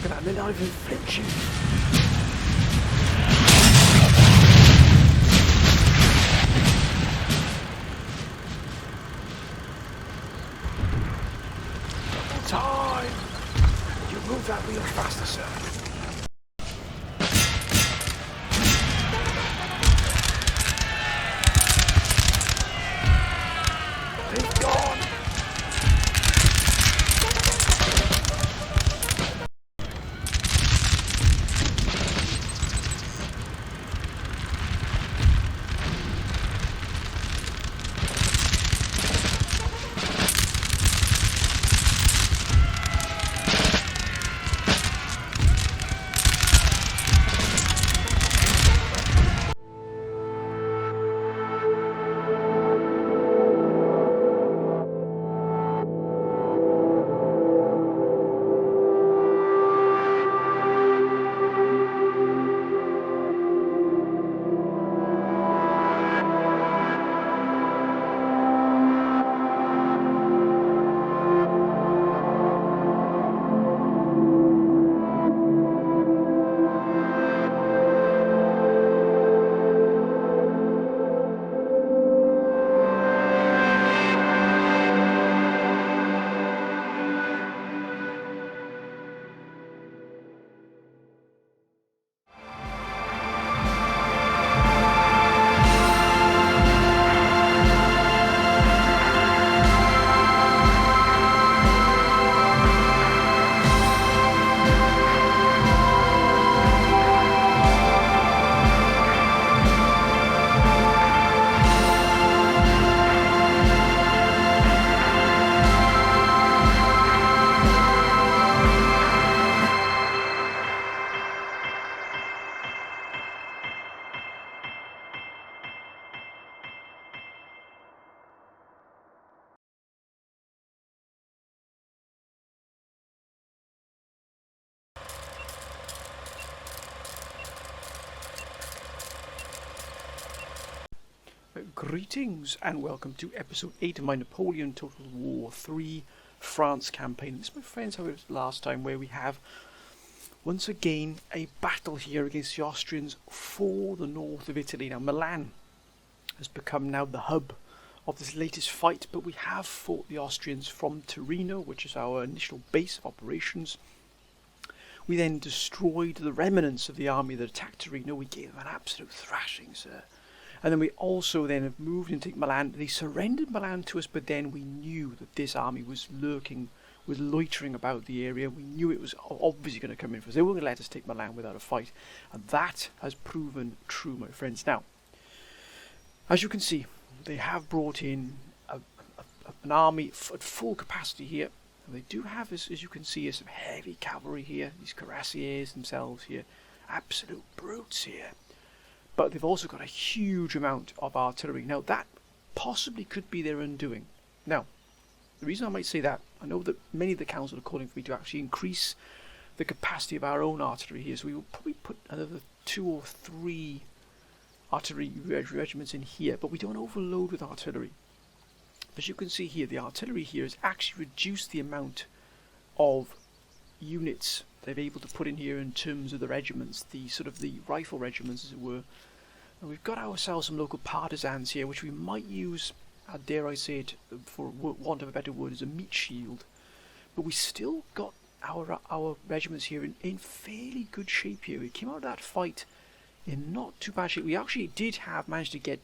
Look at that, they're not even flinching. Double time! You move that wheel faster, sir. They've gone! Greetings and welcome to episode 8 of my Napoleon Total War 3 France campaign. This, my friends, how it was last time, where we have once again a battle here against the Austrians for the north of Italy. Now Milan has become now the hub of this latest fight, but we have fought the Austrians from Torino, which is our initial base of operations. We then destroyed the remnants of the army that attacked Torino. We gave them an absolute thrashing, sir. And then we also then have moved into Milan. They surrendered Milan to us, but then we knew that this army was lurking, was loitering about the area. We knew it was obviously going to come in for us. They weren't going to let us take Milan without a fight. And that has proven true, my friends. Now, as you can see, they have brought in an army at full capacity here. And they do have, as you can see, some heavy cavalry here. These cuirassiers themselves here. Absolute brutes here. But they've also got a huge amount of artillery. Now that possibly could be their undoing. Now, the reason I might say that, I know that many of the council are calling for me to actually increase the capacity of our own artillery here. So we will probably put another 2 or 3 artillery regiments in here. But we don't overload with artillery. As you can see here, the artillery here has actually reduced the amount of units they're able to put in here in terms of the regiments, the sort of the rifle regiments, as it were. And we've got ourselves some local partisans here, which we might use, dare I say it, for want of a better word, as a meat shield. But we still got our regiments here in fairly good shape here. We came out of that fight in not too bad shape. We actually did manage to get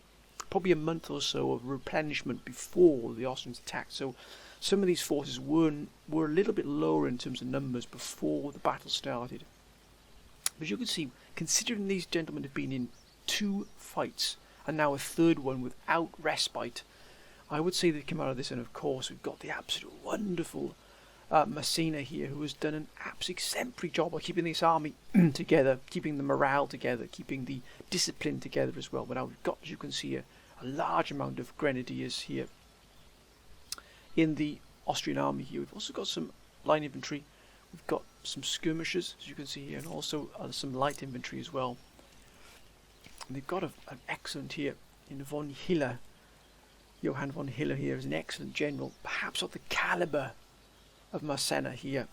probably a month or so of replenishment before the Austrians attacked. So some of these forces were a little bit lower in terms of numbers before the battle started. But you can see, considering these gentlemen have been in 2 fights and now a 3rd one without respite, I would say they came out of this. And of course we've got the absolute wonderful Massena here, who has done an absolute exemplary job of keeping this army together, keeping the morale together, keeping the discipline together as well. But now we've got, as you can see, a large amount of grenadiers here in the Austrian army here. We've also got some line infantry, we've got some skirmishers, as you can see here, and also some light infantry as well. And they've got an excellent here in von Hiller. Johann von Hiller here is an excellent general, perhaps of the calibre of Massena here.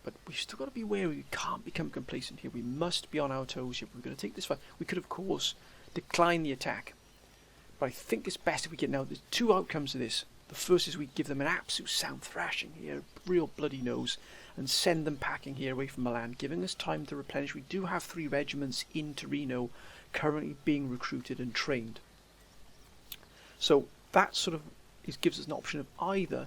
But we've still got to be wary. We can't become complacent here. We must be on our toes here. We're going to take this fight. We could, of course, decline the attack. But I think it's best if we get now. There's two outcomes of this. The first is we give them an absolute sound thrashing here, real bloody nose, and send them packing here away from Milan, giving us time to replenish. We do have 3 regiments in Torino currently being recruited and trained. So that sort of gives us an option of either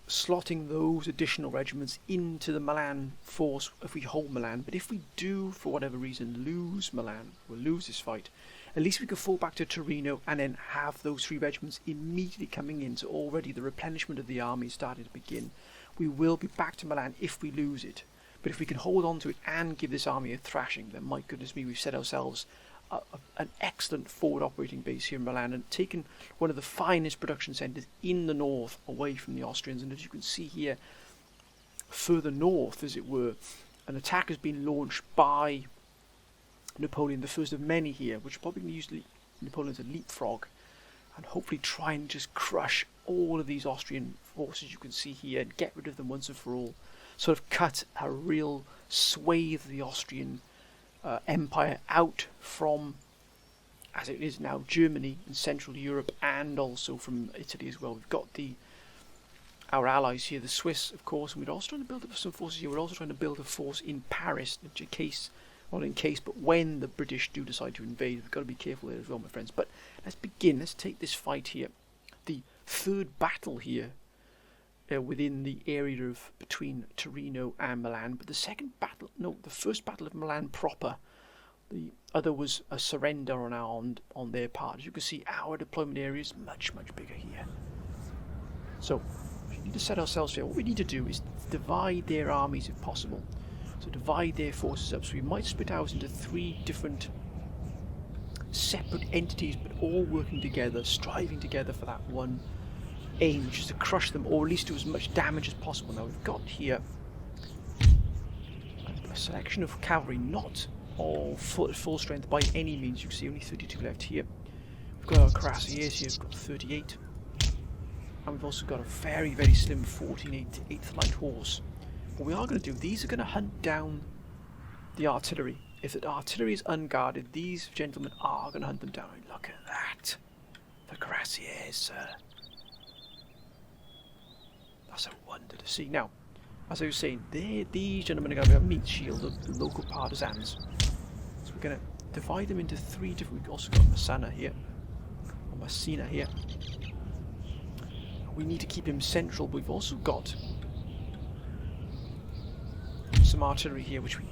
slotting those additional regiments into the Milan force if we hold Milan, but if we do, for whatever reason, lose Milan, we'll lose this fight, at least we can fall back to Torino and then have those 3 regiments immediately coming in, so already the replenishment of the army is starting to begin. We will be back to Milan if we lose it, but if we can hold on to it and give this army a thrashing, then my goodness me, we've set ourselves an excellent forward operating base here in Milan and taken one of the finest production centres in the north away from the Austrians. And as you can see here, further north, as it were, an attack has been launched by Napoleon, the first of many here, which probably going to use Napoleon as a leapfrog and hopefully try and just crush all of these Austrian forces you can see here and get rid of them once and for all. Sort of cut a real swathe of the Austrian empire out from, as it is now, Germany and Central Europe, and also from Italy as well. We've got our allies here, the Swiss, of course, and we're also trying to build up some forces here. We're also trying to build a force in Paris, in case, not in case, but when the British do decide to invade. We've got to be careful there as well, my friends. But let's begin. Let's take this fight here. The third battle here within the area of between Torino and Milan, but the first battle of Milan proper, the other was a surrender on their part. As you can see, our deployment area is much bigger here, so we need to set ourselves here. What we need to do is divide their armies if possible, so divide their forces up. So we might split ours into 3 different separate entities, but all working together, striving together for that one aim, which is to crush them, or at least do as much damage as possible. Now we've got here a selection of cavalry, not all full strength by any means. You can see only 32 left here. We've got our cuirassiers here, we've got 38, and we've also got a very slim 14/8 light horse. What we are going to do, these are going to hunt down the artillery. If the artillery is unguarded, these gentlemen are going to hunt them down. Look at that, the cuirassiers, sir. That's a wonder to see. Now, as I was saying, these gentlemen are going to have a meat shield of the local partisans. So we're going to divide them into 3 different. We've also got Messina here. We need to keep him central, but we've also got some artillery here, which we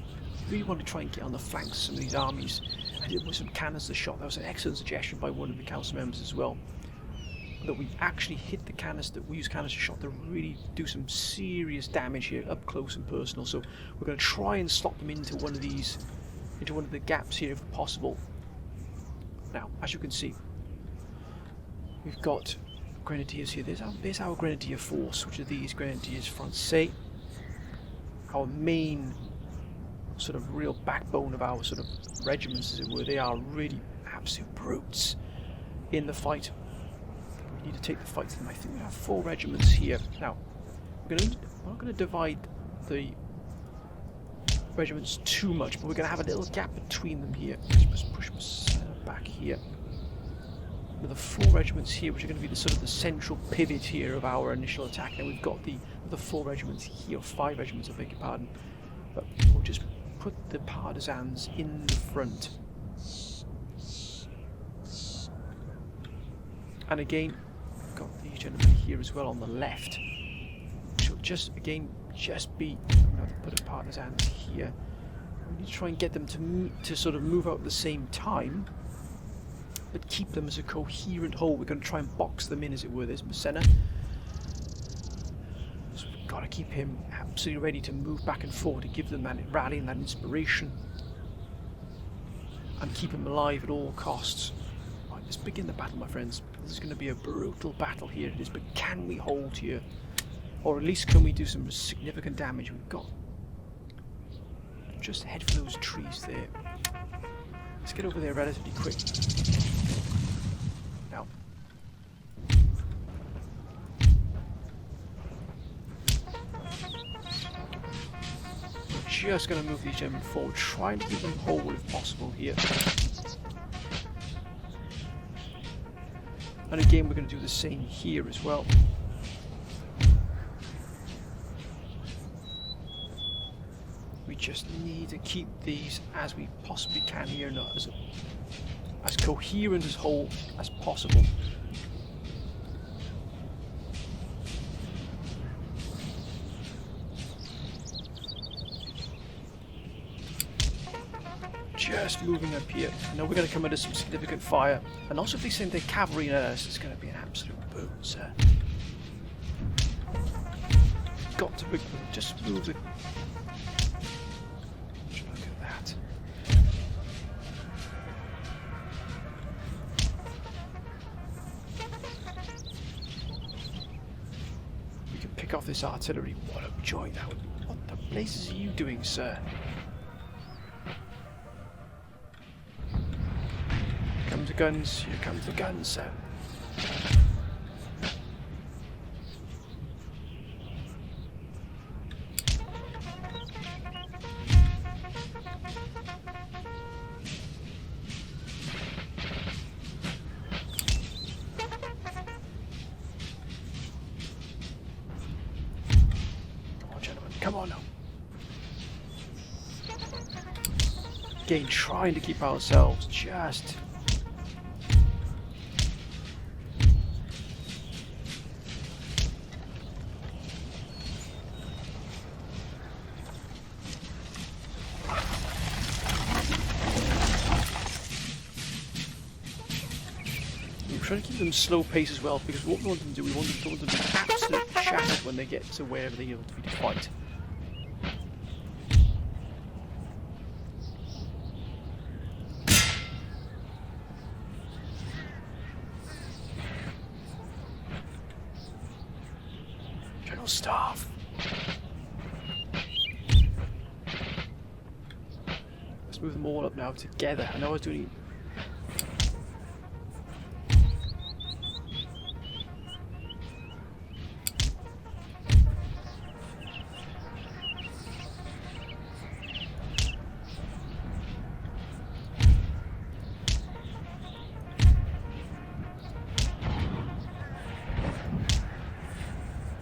really want to try and get on the flanks of some of these armies. And there were some cannons to shot. That was an excellent suggestion by one of the council members as well, that we actually hit the canister. We use canister shot to really do some serious damage here, up close and personal. So we're going to try and slot them into one of the gaps here if possible. Now, as you can see, we've got grenadiers here. There's our grenadier force, which are these grenadiers Francais, our main sort of real backbone of our sort of regiments, as it were. They are really absolute brutes in the fight. We need to take the fight to them. I think we have 4 regiments here. Now, we're not going to divide the regiments too much, but we're going to have a little gap between them here. Let's push back here. With the 4 regiments here, which are going to be the sort of the central pivot here of our initial attack. Now we've got the 4 regiments here, 5 regiments, I beg your pardon. But we'll just put the partisans in the front. And again, we've got these gentlemen here as well on the left. Which will just be, I'm going to have to put a partisans here. We need to try and get them to sort of move out at the same time, but keep them as a coherent whole. We're going to try and box them in, as it were. There's Messina. So we've got to keep him absolutely ready to move back and forward, to give them that rally and that inspiration, and keep him alive at all costs. Right, let's begin the battle, my friends. This is going to be a brutal battle here. It is, but can we hold here? Or at least can we do some significant damage? We've got just head for those trees there. Let's get over there relatively quick. Now, just going to move these gentlemen forward, trying to keep them whole if possible here. And again, we're going to do the same here as well. We just need to keep these as we possibly can here, not as coherent as whole as possible. Just moving up here. I know we're going to come under some significant fire, and also if they send their cavalry at us, it's going to be an absolute boon, sir. Got to just move it. Look at that. We can pick off this artillery. What a joy that would be. What the blazes are you doing, sir? Come the guns, here comes the guns, sir. Come on, gentlemen, come on now. Again, trying to keep ourselves just... Trying to keep them slow pace as well, because what we want them to do, we want them to be absolutely shattered when they get to wherever they need to be to fight. General Staff. Let's move them all up now together. I know I was doing.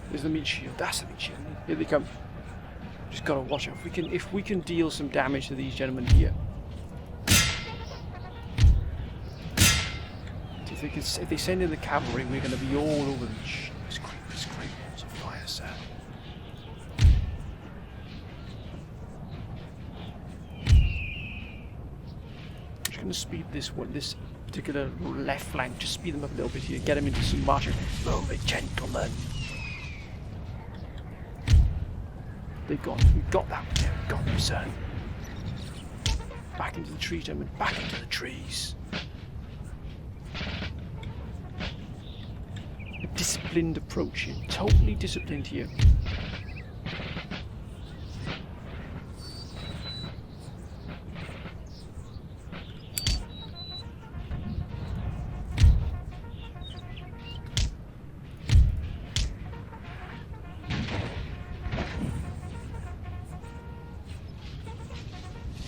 There's the meat shield. That's the meat shield. Here they come. Just gotta watch out. If we can deal some damage to these gentlemen here. If they send in the cavalry, we're gonna be all over them. It's great walls of fire, sir. Just gonna speed this particular left flank. Just speed them up a little bit here. Get them into some marching. Move it, gentlemen. We've got that one there. We've got them, sir. Back into the trees, gentlemen. Back into the trees. A disciplined approach here. Totally disciplined here.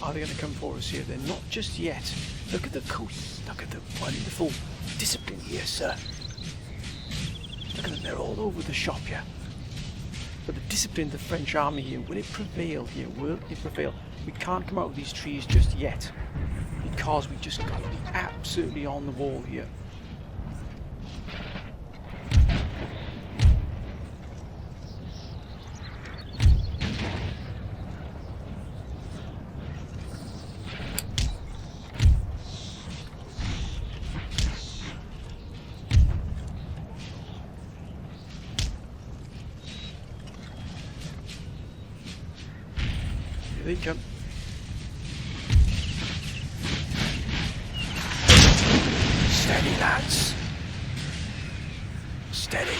Are they going to come for us here? They're not just yet. Look at the wonderful discipline here, sir. Look at them, they're all over the shop here. But the discipline of the French army here, will it prevail here? Will it prevail? We can't come out of these trees just yet, because we just got to be absolutely on the wall here. Here they come. Steady, lads. Steady.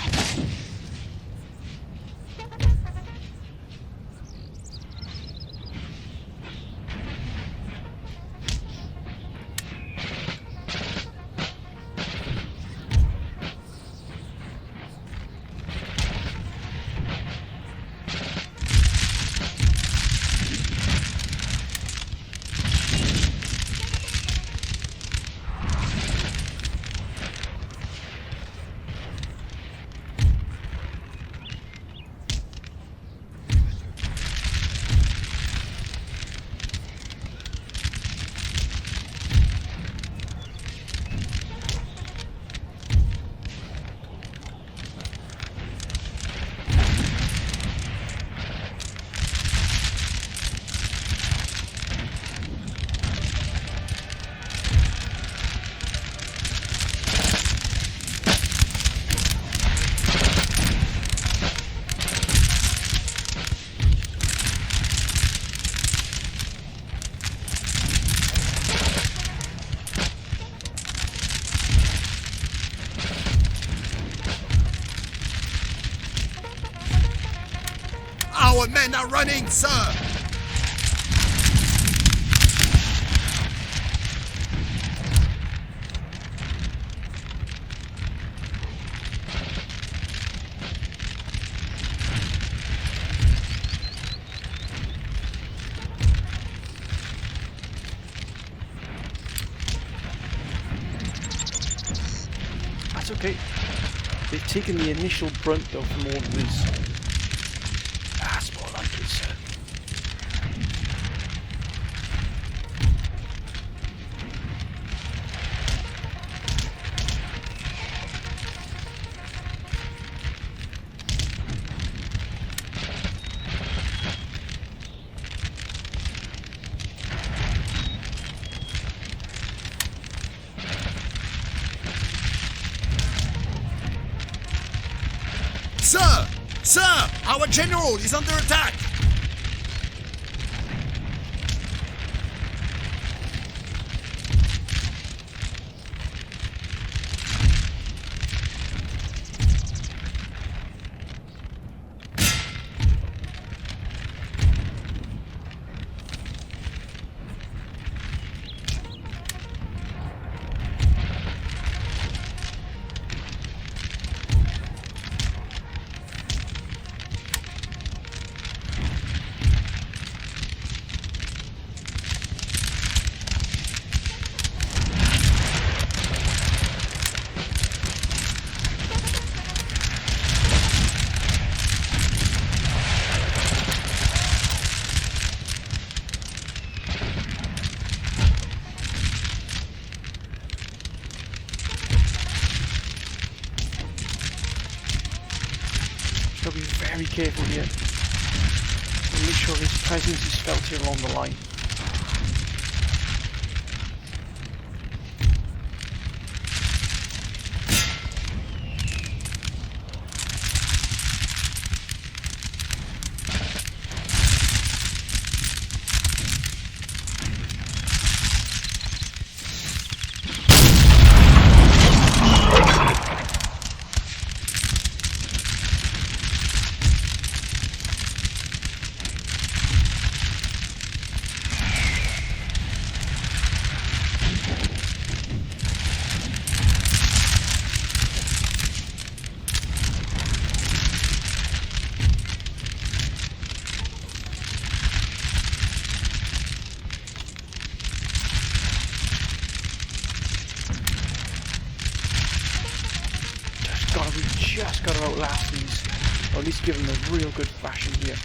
Our men are running, sir! That's okay. They've taken the initial brunt of more of this. That's more like it, sir. Sir! Sir! Our general is under attack! Gotta be very careful here. And make sure his presence is felt here along the line. We've just got to outlast these, or at least give them a real good thrashing here.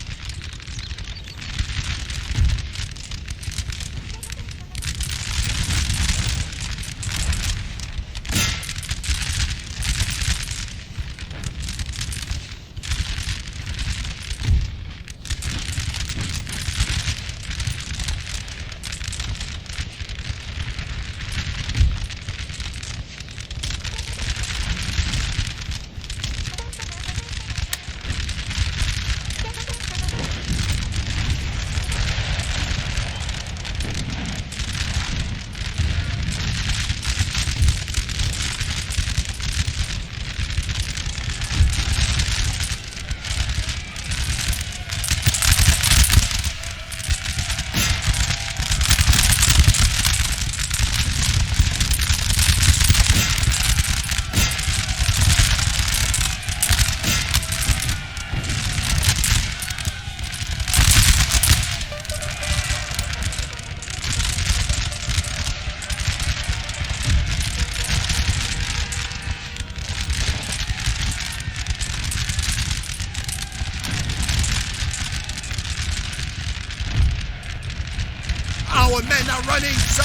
Our men are running, sir!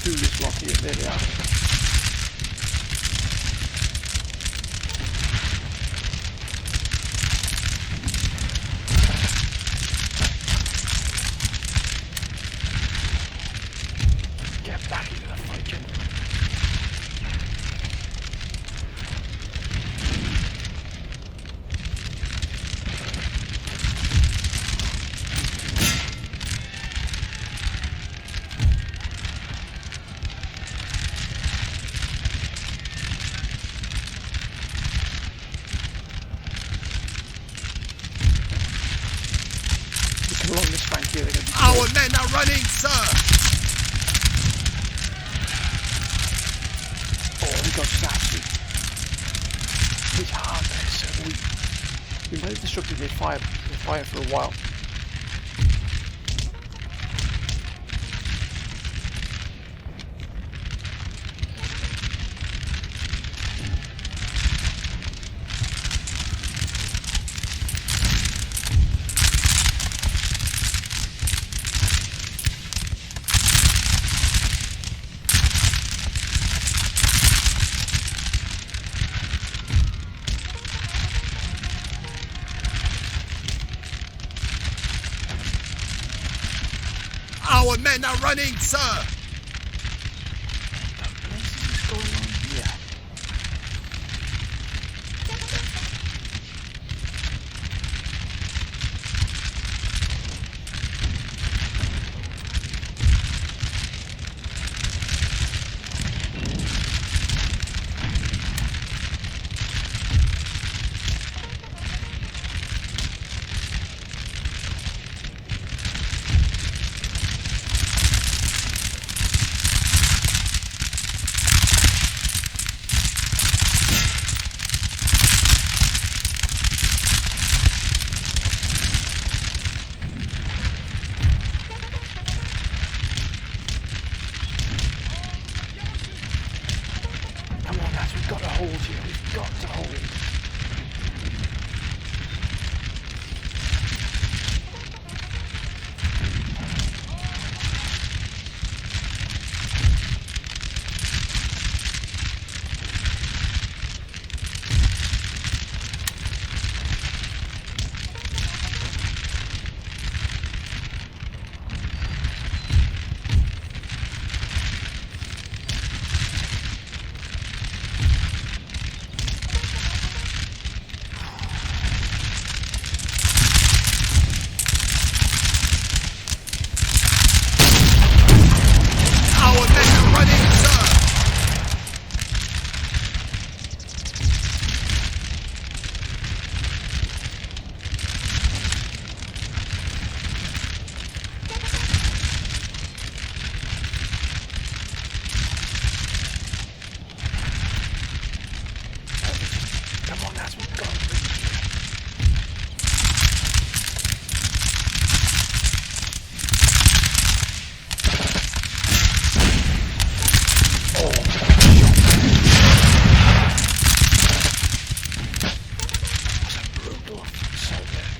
Through this block here. There they are. instructed they fire for a while. Our men are running, sir! What's going on here? Come on, lads, we've got to hold here. We've got to hold. Our men are running, sir! Come on, lads, we've got to reach here. Was a brutal assault there.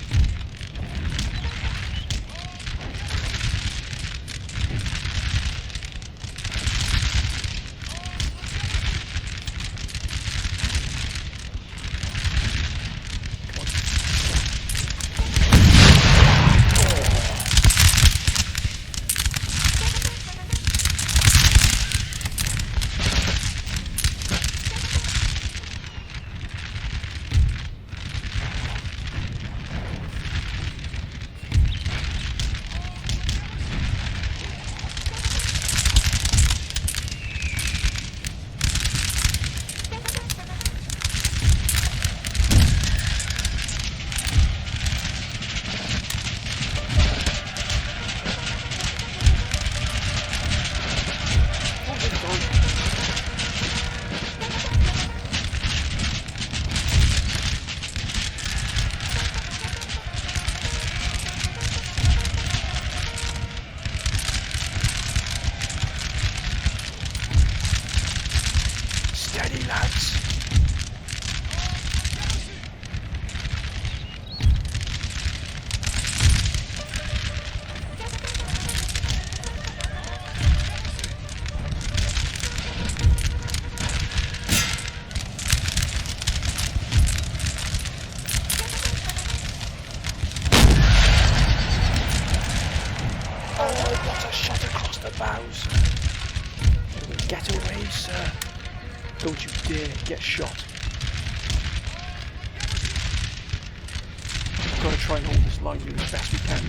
Steady, lads. Oh, what a shot across the bows. Get away, sir. Don't you dare get shot. We've got to try and hold this line here as best we can.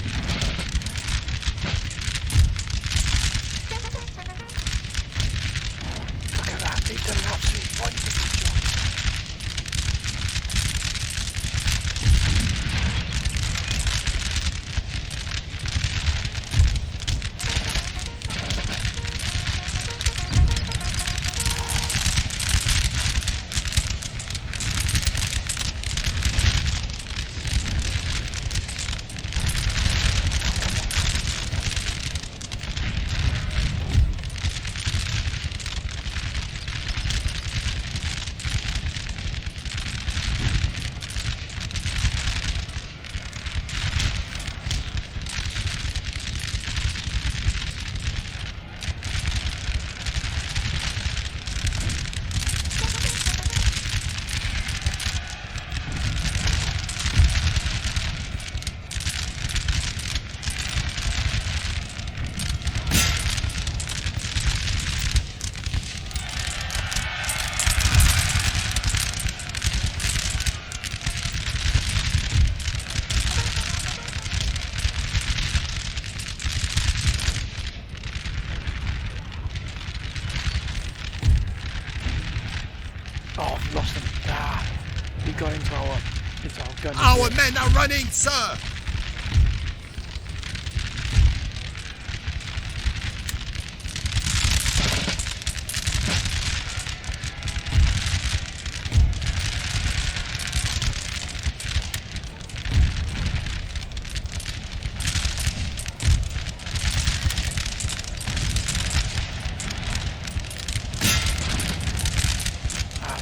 Look at that, they've done an absolute wonderful job. got into our gun. Our men are running, sir!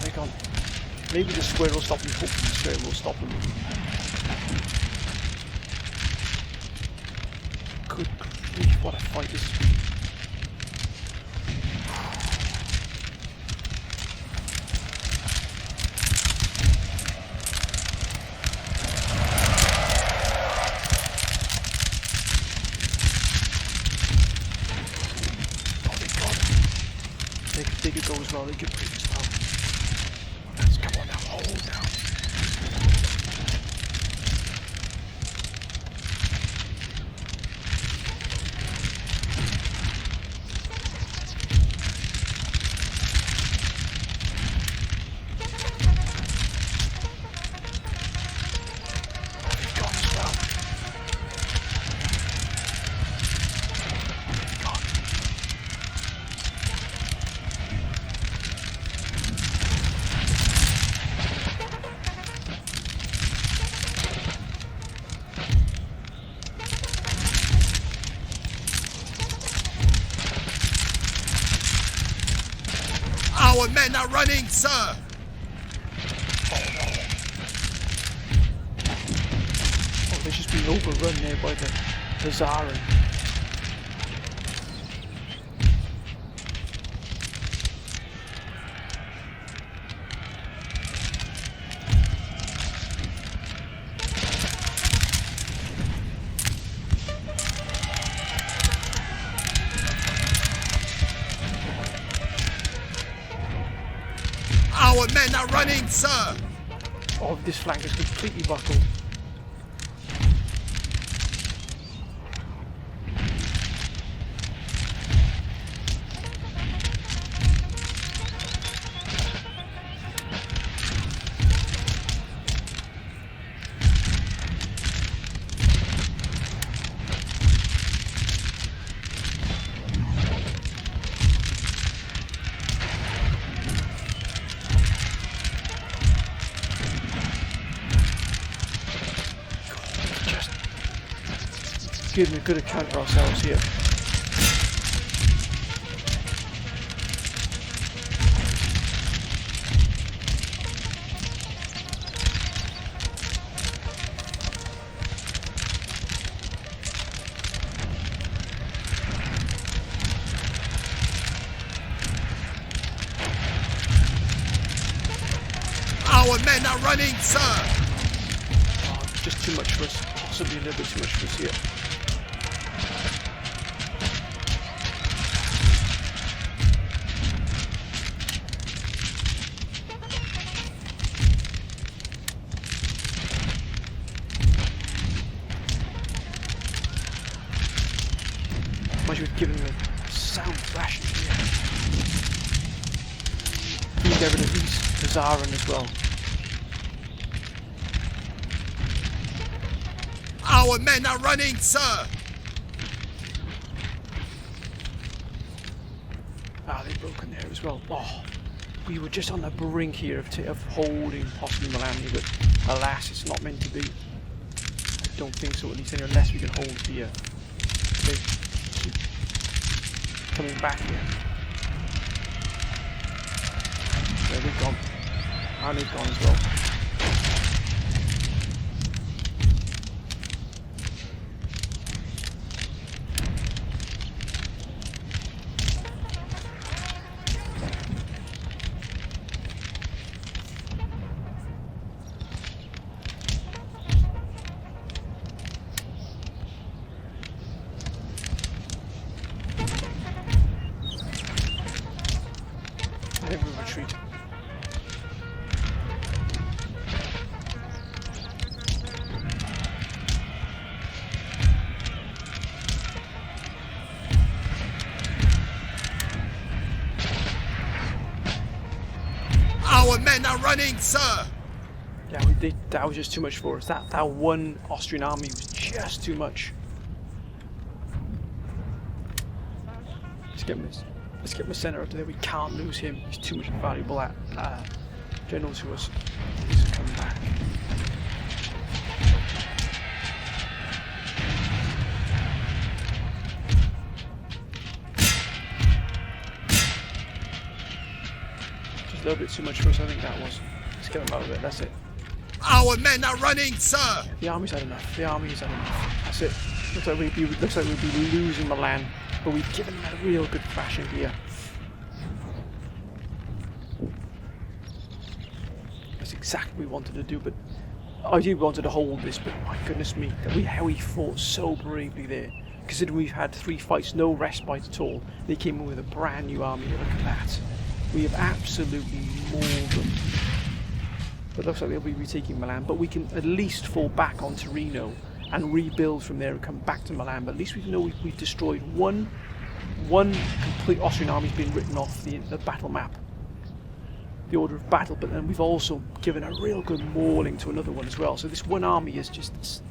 They're gone. Maybe the square will stop them. Hopefully the square will stop them. Good grief, what a fight this has been. Oh, they got it. They could go as well, they could beat as well. Let's come on now, hold down. Our men are running, sir! Oh, they've just been overrun there by the Zarin. Our men are running, sir! Oh, this flank is completely buckled. Give me a good account of ourselves here. Our men are running, sir! Oh, just too much for us. Possibly a little bit too much for us here. Might as well give them a sound ration here. Need get rid of these Zarin as well. Our men are running, sir! Ah, they've broken there as well. Oh, we were just on the brink here of holding possibly Milan, but alas, it's not meant to be. I don't think so, at least unless we can hold the they keep coming back here. There they've gone. And they've gone as well. I think we retreat. Our men are running, sir! Yeah, we did. That was just too much for us. That one Austrian army was just too much. Let's get my centre up to there. We can't lose him. He's too much valuable at general to us. He's come back. Just a little bit too much for us. I think that was. Let's get him out of it. That's it. Our men are running, sir! The army's had enough. The army's had enough. That's it. Looks like we'd be losing Milan, but we've given them a real good thrashing here. That's exactly what we wanted to do, but I did wanted to hold this, but my goodness me, how he fought so bravely there. Considering we've had 3 fights, no respite at all, they came in with a brand new army. Look at that. We have absolutely mauled them. But it looks like they'll be retaking Milan, but we can at least fall back on Torino and rebuild from there and come back to Milan. But at least we know we've destroyed one complete Austrian army's been written off the battle map, the order of battle. But then we've also given a real good mauling to another one as well. So this one army has just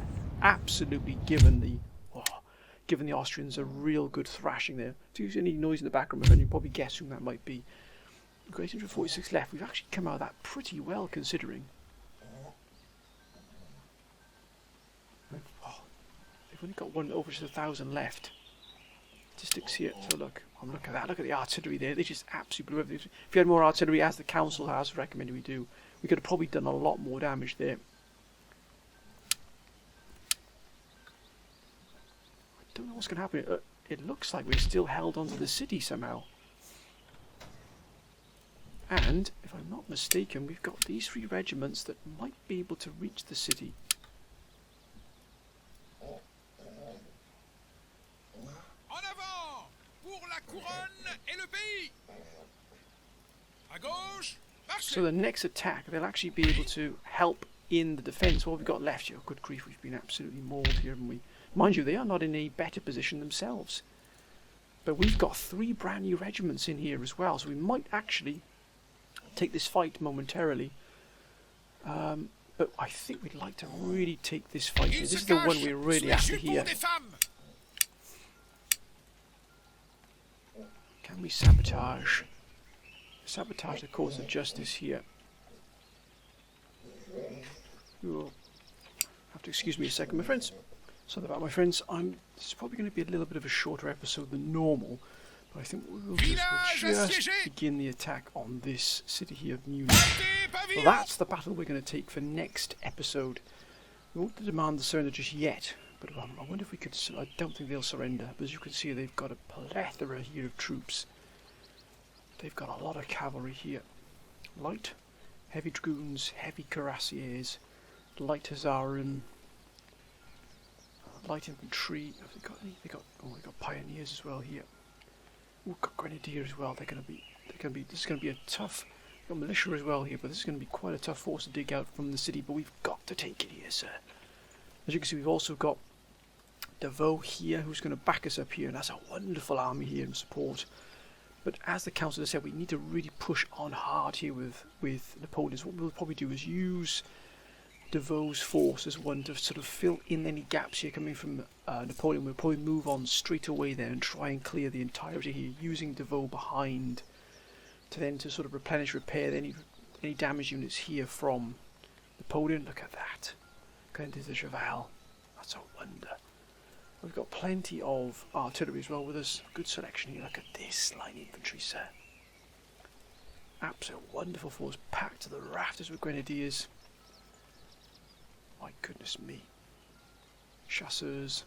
absolutely given the Austrians a real good thrashing there. If there's any noise in the background, then you probably guess who that might be. We've got 846 left. We've actually come out of that pretty well, considering. They've only got over just 1,000 left. Statistics here. So look at that. Look at the artillery there. They just absolutely blew everything. If you had more artillery, as the council has recommended we do, we could have probably done a lot more damage there. I don't know what's going to happen. It looks like we're still held onto the city somehow. And, if I'm not mistaken, we've got these 3 regiments that might be able to reach the city. En avant pour la couronne et le pays. À gauche, marchez. So the next attack, they'll actually be able to help in the defence. What have we got left here? Good grief, we've been absolutely mauled here, haven't we? Mind you, they are not in a better position themselves. But we've got 3 brand new regiments in here as well, so we might actually take this fight momentarily, but I think we'd like to really take this fight here. This is the one we're really after here. Can we sabotage the cause of justice here? You will have to excuse me a second, my friends. Sorry about my friends. This is probably going to be a little bit of a shorter episode than normal. But I think we'll just begin the attack on this city here of Munich. Well, that's the battle we're going to take for next episode. We won't demand the surrender just yet, but I wonder if we could. I don't think they'll surrender, but as you can see, they've got a plethora here of troops. They've got a lot of cavalry here. Light, heavy dragoons, heavy cuirassiers, light hussarmen, light infantry. Have they got any? They got pioneers as well here. We've got grenadiers as well. This is going to be a tough. We've got militia as well here, but this is going to be quite a tough force to dig out from the city. But we've got to take it here, sir. As you can see, we've also got Devoe here, who's going to back us up here, and that's a wonderful army here in support. But as the council has said, we need to really push on hard here with Napoleon. So what we'll probably do is use Devoe's force as one to sort of fill in any gaps here coming from Napoleon. We'll probably move on straight away there and try and clear the entirety here, using Devoe behind to sort of repair any damage units here from Napoleon. Look at that. Grenadiers de Cheval. That's a wonder. We've got plenty of artillery as well with us. Good selection here. Look at this line infantry, sir. Absolute wonderful force, packed to the rafters with grenadiers. My goodness me. Chasseurs.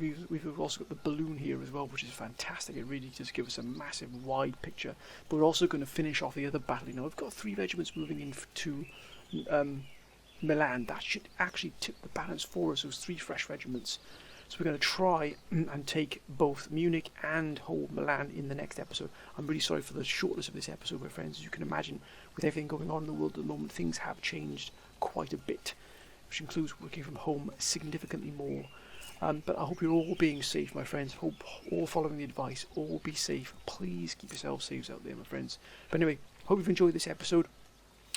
We've also got the balloon here as well, which is fantastic. It really does give us a massive wide picture. But we're also going to finish off the other battle. You know, we've got 3 regiments moving in to Milan. That should actually tip the balance for us, those 3 fresh regiments. So we're going to try and take both Munich and hold Milan in the next episode. I'm really sorry for the shortness of this episode, my friends. As you can imagine, with everything going on in the world at the moment, things have changed quite a bit, which includes working from home significantly more. But I hope you're all being safe, my friends. Hope all following the advice. All be safe. Please keep yourselves safe out there, my friends. But anyway, hope you've enjoyed this episode.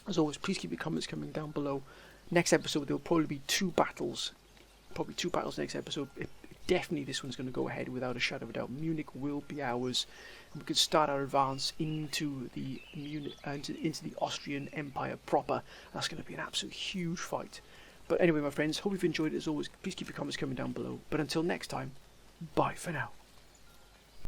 As always, please keep your comments coming down below. Next episode, there will probably be two battles. Probably two battles next episode. Definitely this one's going to go ahead without a shadow of a doubt. Munich will be ours. And we could start our advance into the into the Austrian Empire proper. That's going to be an absolute huge fight. But anyway, my friends, hope you've enjoyed it as always. Please keep your comments coming down below. But until next time, bye for now.